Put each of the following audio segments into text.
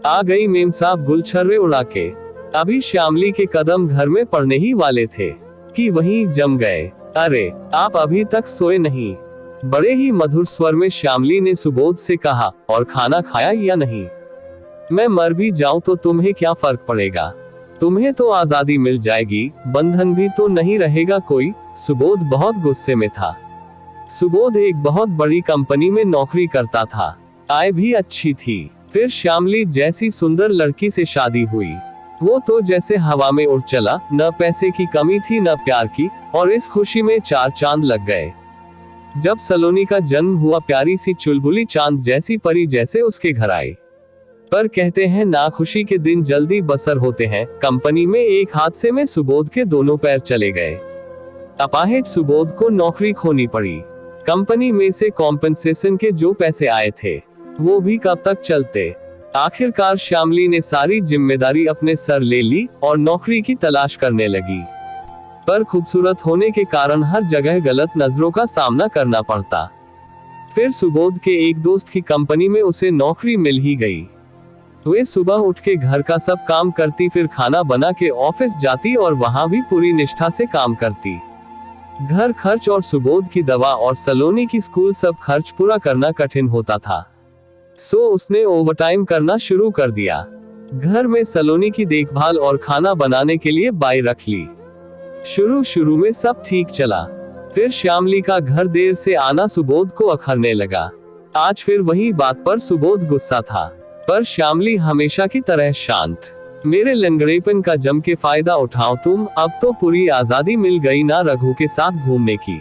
आ गई मेम साहब गुलछर्रे उड़ा के। अभी श्यामली के कदम घर में पड़ने ही वाले थे कि वहीं जम गए। अरे आप अभी तक सोए नहीं? बड़े ही मधुर स्वर में श्यामली ने सुबोध से कहा, और खाना खाया या नहीं? मैं मर भी जाऊं तो तुम्हें क्या फर्क पड़ेगा? तुम्हें तो आजादी मिल जाएगी, बंधन भी तो नहीं रहेगा कोई। सुबोध बहुत गुस्से में था। सुबोध एक बहुत बड़ी कंपनी में नौकरी करता था, आय भी अच्छी थी। फिर श्यामली जैसी सुंदर लड़की से शादी हुई। वो तो जैसे हवा में उड़ चला, न पैसे की कमी थी न प्यार की, और इस खुशी में 4 चांद लग गए। जब सलोनी का जन्म हुआ, प्यारी सी चुलबुली चांद जैसी परी जैसे उसके घर आई। पर कहते हैं ना खुशी के दिन जल्दी बसर होते हैं। कंपनी में एक हादसे में सुबोध के दोनों पैर चले गए। अपाहिज सुबोध को नौकरी खोनी पड़ी। कंपनी में से कॉम्पेंसेशन के जो पैसे आए थे वो भी कब तक चलते। आखिरकार श्यामली ने सारी जिम्मेदारी अपने सर ले ली और नौकरी की तलाश करने लगी। पर खूबसूरत होने के कारण हर जगह गलत नजरों का सामना करना पड़ता। फिर सुबोध के एक दोस्त की कंपनी में उसे नौकरी मिल ही गई। वे सुबह उठ के घर का सब काम करती, फिर खाना बना के ऑफिस जाती और वहां भी पूरी निष्ठा से काम करती। घर खर्च और सुबोध की दवा और सलोनी की स्कूल सब खर्च पूरा करना कठिन होता था। सो उसने ओवरटाइम करना शुरू कर दिया। घर में सलोनी की देखभाल और खाना बनाने के लिए बाई रख ली। शुरू में सब ठीक चला। फिर श्यामली का घर देर से आना सुबोध को अखरने लगा। आज फिर वही बात पर सुबोध गुस्सा था, पर श्यामली हमेशा की तरह शांत। मेरे लंगड़ेपन का जम के फायदा उठाओ तुम, अब तो पूरी आजादी मिल गई ना रघु के साथ घूमने की।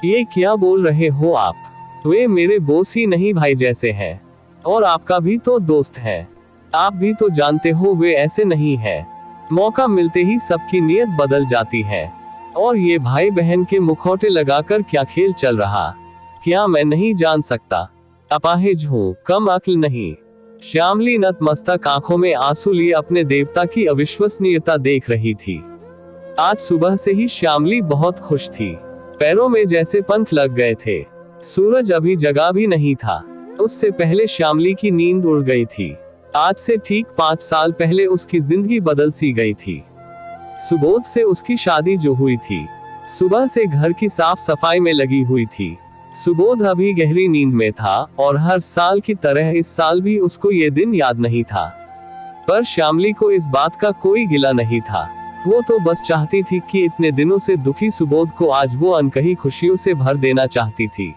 ये क्या बोल रहे हो आप? वे मेरे बॉस ही नहीं भाई जैसे हैं, और आपका भी तो दोस्त है। आप भी तो जानते हो वे ऐसे नहीं है। मौका मिलते ही सबकी नीयत बदल जाती है। और ये भाई बहन के मुखौटे लगाकर क्या खेल चल रहा? क्या मैं नहीं जान सकता? अपाहिज हूँ, कम अक्ल नहीं। श्यामली नतमस्तक आंखों में आंसू लिए अपने देवता की अविश्वसनीयता देख रही थी। आज सुबह से ही श्यामली बहुत खुश थी। पैरों में जैसे पंख लग गए थे। सूरज अभी जगा भी नहीं था। उससे पहले श्यामली की नींद उड़ गई थी। आज से ठीक 5 साल पहले उसकी जिंदगी बदल सी गई थी। सुबोध से उसकी शादी जो हुई थी, सुबह से घर की साफ सफाई में लगी हुई थी। सुबोध अभी गहरी नींद में था, और हर साल की तरह इस साल भी उसको ये दिन याद नहीं था। पर श्यामली को इस बात का कोई गिला नहीं था। वो तो बस चाहती थी कि इतने दिनों से दुखी सुबोध को आज वो अनकही खुशियों से भर देना चाहती थी।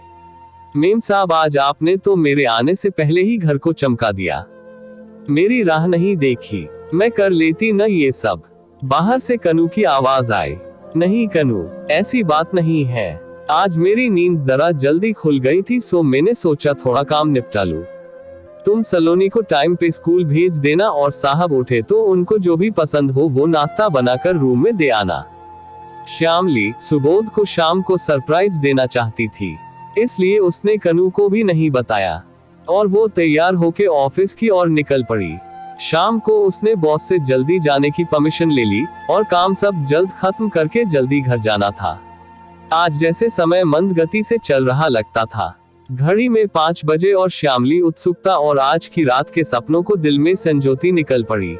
मेम साहब, आज आपने तो मेरे आने से पहले ही घर को चमका दिया। मेरी राह नहीं देखी, मैं कर लेती न ये सब। बाहर से कनू की आवाज आई। नहीं कनू, ऐसी बात नहीं है। आज मेरी नींद जरा जल्दी खुल गई थी, सो मैंने सोचा थोड़ा काम निपटा लूं। तुम सलोनी को टाइम पे स्कूल भेज देना, और साहब उठे तो उनको जो भी पसंद हो वो नाश्ता बनाकर रूम में दे आना। श्यामली सुबोध को शाम को सरप्राइज देना चाहती थी, इसलिए उसने कनू को भी नहीं बताया, और वो तैयार होके ऑफिस की ओर निकल पड़ी। शाम को उसने बॉस से जल्दी जाने की परमिशन ले ली, और काम सब जल्द खत्म करके जल्दी घर जाना था। आज जैसे समय मंद गति से चल रहा लगता था। घड़ी में 5 बजे और श्यामली उत्सुकता और आज की रात के सपनों को दिल में संजोती निकल पड़ी।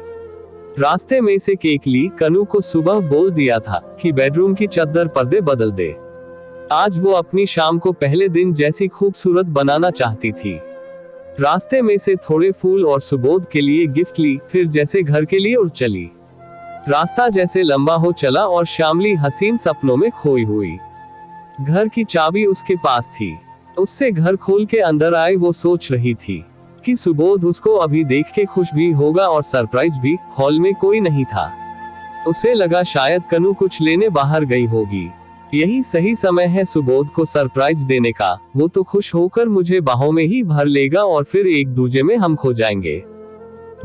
रास्ते में से केक ली। कनू को सुबह बोल दिया था कि बेडरूम की चद्दर पर्दे बदल दे। आज वो अपनी शाम को पहले दिन जैसी खूबसूरत बनाना चाहती थी। रास्ते में से थोड़े फूल और सुबोध के लिए गिफ्ट ली, फिर जैसे घर के लिए उड़ चली। रास्ता जैसे लंबा हो चला और श्यामली हसीन सपनों में खोई हुई। घर की चाबी उसके पास थी। उससे घर खोल के अंदर आई वो सोच रही थी कि सुबोध उसको अभी देख के खुश भी होगा और सरप्राइज भी। हॉल में कोई नहीं था। उसे लगा शायद कनू कुछ लेने बाहर गई होगी। यही सही समय है सुबोध को सरप्राइज देने का। वो तो खुश होकर मुझे बाहों में ही भर लेगा और फिर एक दूजे में हम खो जाएंगे।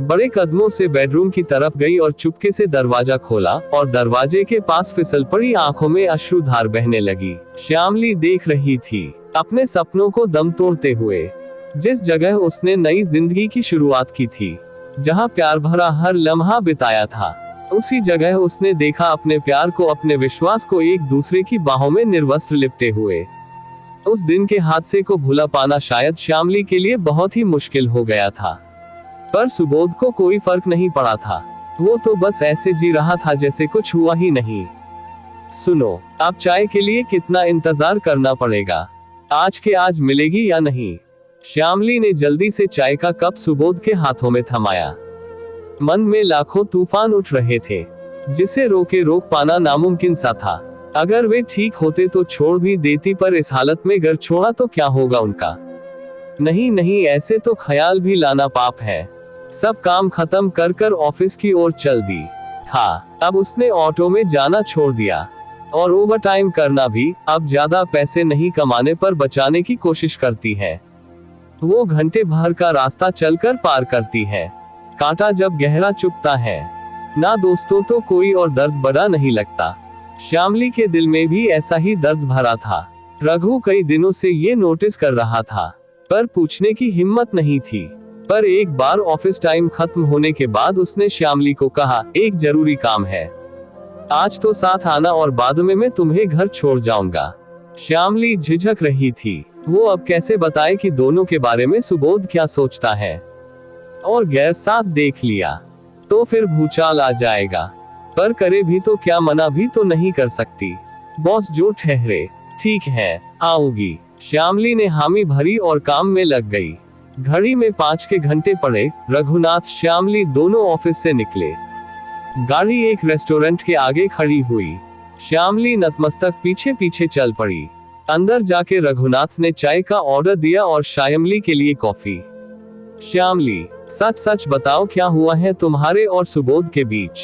बड़े कदमों से बेडरूम की तरफ गई और चुपके से दरवाजा खोला, और दरवाजे के पास फिसल पड़ी आंखों में अश्रुधार बहने लगी। श्यामली देख रही थी अपने सपनों को दम तोड़ते हुए। जिस जगह उसने नई जिंदगी की शुरुआत की थी, जहां प्यार भरा हर लम्हा बिताया था, उसी जगह उसने देखा अपने प्यार को, अपने विश्वास को एक दूसरे की बाहों में निर्वस्त्र लिपटे हुए। उस दिन के हादसे को भुला पाना शायद श्यामली के लिए बहुत ही मुश्किल हो गया था। पर सुबोध को कोई फर्क नहीं पड़ा था। वो तो बस ऐसे जी रहा था जैसे कुछ हुआ ही नहीं। सुनो, अब चाय के लिए कितना इंतजार करना पड़ेगा? आज के आज मिलेगी या नहीं? श्यामली ने जल्दी से चाय का कप सुबोध के हाथों में थमाया। मन में लाखों तूफान उठ रहे थे, जिसे रोक पाना नामुमकिन सा था। अगर वे ठीक होते तो छोड़ भी देती, पर इस हालत में घर छोड़ा तो क्या होगा उनका? नहीं नहीं, ऐसे तो ख्याल भी लाना पाप है। सब काम खत्म कर कर ऑफिस की ओर चल दी। हाँ, अब उसने ऑटो में जाना छोड़ दिया और ओवर टाइम करना भी। अब ज्यादा पैसे नहीं कमाने पर बचाने की कोशिश करती है। वो घंटे भर का रास्ता चलकर पार करती है। कांटा जब गहरा चुभता है ना दोस्तों, तो कोई और दर्द बड़ा नहीं लगता। श्यामली के दिल में भी ऐसा ही दर्द भरा था। रघु कई दिनों से ये नोटिस कर रहा था, पर पूछने की हिम्मत नहीं थी। पर एक बार ऑफिस टाइम खत्म होने के बाद उसने श्यामली को कहा, एक जरूरी काम है, आज तो साथ आना और बाद में मैं तुम्हें घर छोड़ जाऊंगा। श्यामली झिझक रही थी। वो अब कैसे बताए कि दोनों के बारे में सुबोध क्या सोचता है, और गैर साथ देख लिया तो फिर भूचाल आ जाएगा। पर करे भी तो क्या, मना भी तो नहीं कर सकती। बॉस जो ठहरे। ठीक है, आऊंगी। श्यामली ने हामी भरी और काम में लग गई। घड़ी में 5 के घंटे पड़े। रघुनाथ श्यामली दोनों ऑफिस से निकले। गाड़ी एक रेस्टोरेंट के आगे खड़ी हुई। श्यामली नतमस्तक पीछे पीछे चल पड़ी। अंदर जाके रघुनाथ ने चाय का ऑर्डर दिया और श्यामली के लिए कॉफी। श्यामली, सच सच बताओ, क्या हुआ है तुम्हारे और सुबोध के बीच?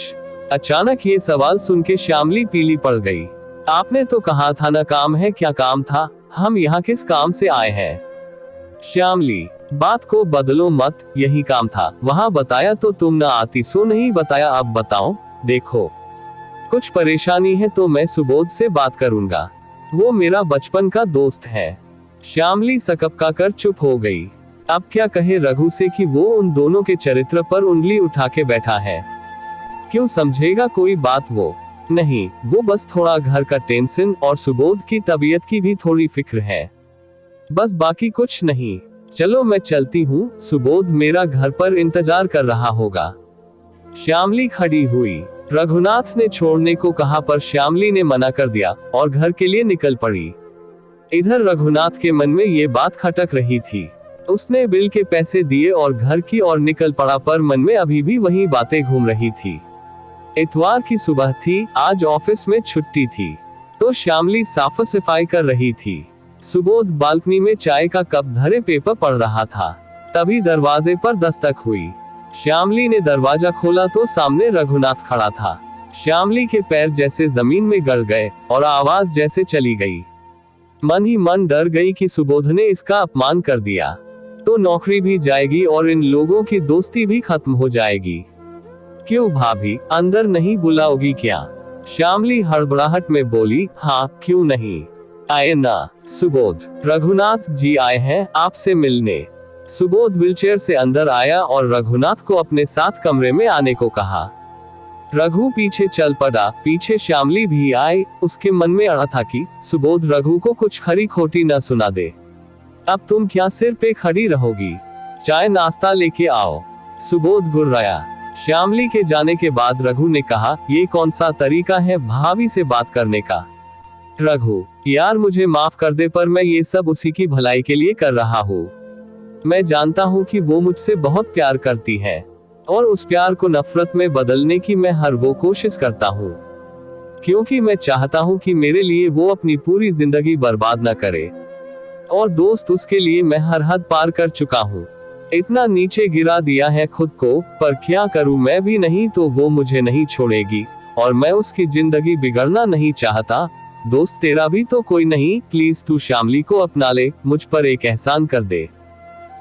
अचानक ये सवाल सुन के श्यामली पीली पड़ गई। आपने तो कहा था ना काम है। क्या काम था? हम यहाँ किस काम से आए हैं? श्यामली, बात को बदलो मत, यही काम था। वहाँ बताया तो तुम ना आती, सो नहीं बताया। अब बताओ। देखो, कुछ परेशानी है तो मैं सुबोध से बात करूंगा। वो मेरा बचपन का दोस्त है। श्यामली सकपका कर चुप हो गई। अब क्या कहे रघु से कि वो उन दोनों के चरित्र पर उंगली उठा के बैठा है। क्यों समझेगा कोई बात? वो नहीं, वो बस थोड़ा घर का टेंशन और सुबोध की तबीयत की भी थोड़ी फिक्र है, बस बाकी कुछ नहीं। चलो मैं चलती हूँ, सुबोध मेरा घर पर इंतजार कर रहा होगा। श्यामली खड़ी हुई। रघुनाथ ने छोड़ने को कहा, पर श्यामली ने मना कर दिया और घर के लिए निकल पड़ी। इधर रघुनाथ के मन में ये बात खटक रही थी। उसने बिल के पैसे दिए और घर की ओर निकल पड़ा, पर मन में अभी भी वही बातें घूम रही थी। इतवार की सुबह थी, आज ऑफिस में छुट्टी थी, तो श्यामली साफ सफाई कर रही थी। सुबोध बालकनी में चाय का कप धरे पेपर पढ़ रहा था। तभी दरवाजे पर दस्तक हुई। श्यामली ने दरवाजा खोला तो सामने रघुनाथ खड़ा था। श्यामली के पैर जैसे जमीन में गड़ गए और आवाज जैसे चली गई। मन ही मन डर गई कि सुबोध ने इसका अपमान कर दिया तो नौकरी भी जाएगी और इन लोगों की दोस्ती भी खत्म हो जाएगी। क्यों भाभी, अंदर नहीं बुलाओगी क्या? श्यामली हड़बड़ाहट में बोली। हाँ, क्यों नहीं, आए ना। सुबोध, रघुनाथ जी आए हैं आपसे मिलने। सुबोध व्हीलचेयर से अंदर आया और रघुनाथ को अपने साथ कमरे में आने को कहा। रघु पीछे चल पड़ा। पीछे श्यामली भी आई। उसके मन में अड़ा था कि सुबोध रघु को कुछ खरी खोटी न सुना दे। अब तुम क्या सिर पे खड़ी रहोगी? चाय नाश्ता लेके आओ। सुबोध गुर्राया। श्यामली के जाने के बाद रघु ने कहा, ये कौन सा तरीका है भाभी से बात करने का? रघु, यार मुझे माफ कर दे, पर मैं ये सब उसी की भलाई के लिए कर रहा हूँ। मैं जानता हूँ कि वो मुझसे बहुत प्यार करती है और उस प्यार को नफरत में बदलने की मैं हर वो कोशिश करता हूँ, क्योंकि मैं चाहता हूँ कि मेरे लिए वो अपनी पूरी जिंदगी बर्बाद न करे। और दोस्त, उसके लिए मैं हर हद पार कर चुका हूँ। इतना नीचे गिरा दिया है खुद को, पर क्या करूँ, मैं भी नहीं तो वो मुझे नहीं छोड़ेगी और मैं उसकी जिंदगी बिगड़ना नहीं चाहता। दोस्त, तेरा भी तो कोई नहीं, प्लीज तू श्यामली को अपना ले, मुझ पर एक एहसान कर दे।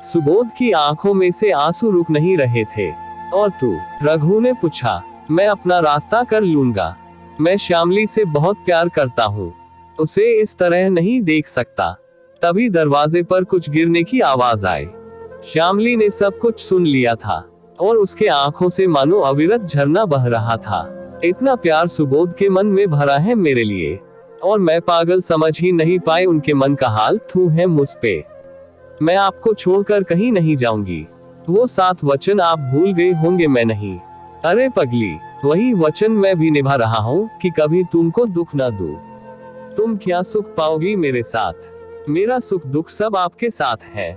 सुबोध की आंखों में से आंसू रुक नहीं रहे थे। और तू? रघु ने पूछा। मैं अपना रास्ता कर लूंगा। मैं श्यामली से बहुत प्यार करता हूँ, उसे इस तरह नहीं देख सकता। तभी दरवाजे पर कुछ गिरने की आवाज आई। श्यामली ने सब कुछ सुन लिया था और उसके आंखों से मानो अविरत झरना बह रहा था। इतना प्यार सुबोध के मन में भरा है मेरे लिए, और मैं पागल समझ ही नहीं पाए उनके मन का हाल। थू है मुझ पे। मैं आपको छोड़कर कहीं नहीं जाऊंगी। वो 7 वचन आप भूल गए होंगे, मैं नहीं। अरे पगली, वही वचन मैं भी निभा रहा हूँ कि कभी तुमको दुख ना दूं। तुम क्या सुख पाओगी मेरे साथ? मेरा सुख दुख सब आपके साथ है।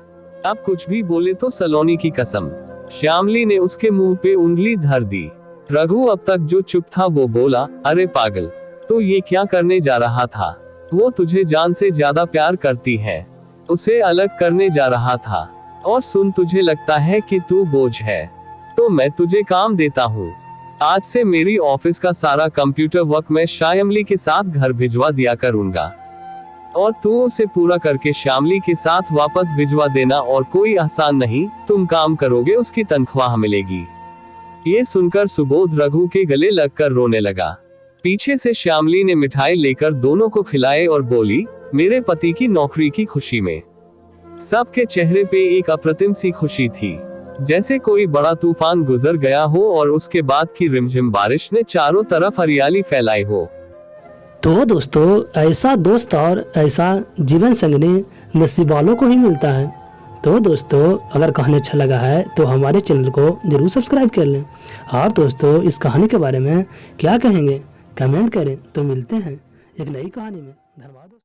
अब कुछ भी बोले तो सलोनी की कसम। श्यामली ने उसके मुंह पे उंगली धर दी। रघु अब तक जो चुप था वो बोला, अरे पागल, तो ये क्या करने जा रहा था? वो तुझे जान से ज्यादा प्यार करती है, उसे अलग करने जा रहा था। और सुन, तुझे लगता है कि तू बोझ है, तो मैं तुझे काम देता हूँ। आज से मेरी ऑफिस का सारा कंप्यूटर वर्क मैं श्यामली के साथ घर भिजवा दिया करूंगा, और तू उसे पूरा करके श्यामली के साथ वापस भिजवा देना। और कोई आसान नहीं, तुम काम करोगे, उसकी तनख्वाह मिलेगी। ये सुनकर सुबोध रघु के गले लगकर रोने लगा। पीछे से श्यामली ने मिठाई लेकर दोनों को खिलाए और बोली, मेरे पति की नौकरी की खुशी में सबके चेहरे पे एक अप्रतिम सी खुशी थी, जैसे कोई बड़ा तूफान गुजर गया हो और उसके बाद की रिमझिम बारिश ने चारों तरफ हरियाली फैलाई हो। तो दोस्तों, ऐसा दोस्त और ऐसा जीवन संगनी नसीब वालों को ही मिलता है। तो दोस्तों, अगर कहानी अच्छा लगा है तो हमारे चैनल को जरूर सब्सक्राइब कर लें। और दोस्तों, इस कहानी के बारे में क्या कहेंगे कमेंट करें। तो मिलते हैं एक नई कहानी में। धन्यवाद।